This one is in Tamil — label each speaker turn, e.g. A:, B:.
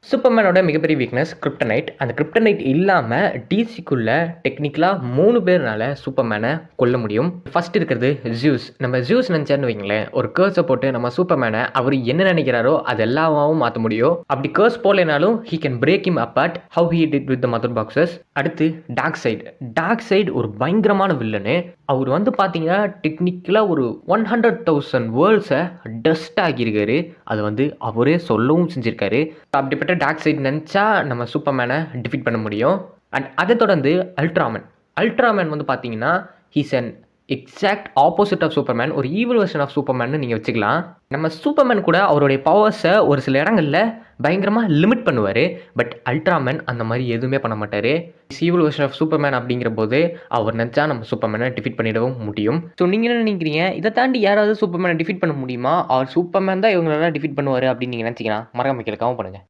A: சூப்பர்மேனோட மிகப்பெரிய வீக்னஸ் கிரிப்டனைட். அந்த கிரிப்டனைட் இல்லாம டிசிக்குள்ள டெக்னிக்கலா 3 பேர்னால சூப்பர்மேன கொல்ல முடியும். ஃபர்ஸ்ட் இருக்கிறது ஜியூஸ். நம்ம ஜியூஸ் நெனச்சார்ன்னு வைங்களேன், ஒரு கர்ஸ போட்டு நம்ம சூப்பர்மேன அவரு என்ன நெனைக்கிறாரோ அது எல்லாமாவும் மாத்த முடியும். அப்படி கர்ஸ் போடலைனாலும் he can break him apart how he did with the mother boxes. அடுத்து டார்க்சைட். டார்க்சைட் ஒரு பயங்கரமான வில்லனு. அவர் வந்து பார்த்தீங்கன்னா, டெக்னிக்கலா ஒரு 100,000 வேர்ல்ட்ஸ டஸ்ட் ஆக்கியிருக்காரு. அது வந்து அவரே சொல்லவும் செஞ்சிருக்காரு. அப்படிப்பட்ட டார்க்சைட் நெனச்சா நம்ம சூப்பர்மேன டிஃபீட் பண்ண முடியும். அண்ட் அதை தொடர்ந்து அல்ட்ராமேன். அல்ட்ராமேன் வந்து பார்த்தீங்கன்னா, he's an exact opposite of Superman. ஒரு ஈவில் வெர்ஷன் ஆஃப் சூப்பர்மேன்னு நீங்கள் வச்சுக்கலாம். நம்ம சூப்பர்மேன் கூட அவருடைய பவர்ஸை ஒரு சில இடங்களில் பயங்கரமாக லிமிட் பண்ணுவார். பட் அல்ட்ராமேன் அந்த மாதிரி எதுவுமே பண்ண மாட்டார். ஈவில் வெர்ஷன் ஆஃப் சூப்பர்மேன் அப்படிங்கிற போது அவர் நினச்சா நம்ம சூப்பர்மேனை டிஃபீட் பண்ணிடவும் முடியும். ஸோ நீங்கள் என்ன நினைக்கிறீங்க? இதை தாண்டி யாராவது சூப்பர்மேனை டிஃபீட் பண்ண முடியுமா? அவர் சூப்பர்மேன் தான் இவங்களெல்லாம் டிஃபீட் பண்ணுவார் அப்படின்னு நீங்கள் நினச்சிங்கன்னா மறக்காம கீழே கமெண்ட் பண்ணுங்கள்.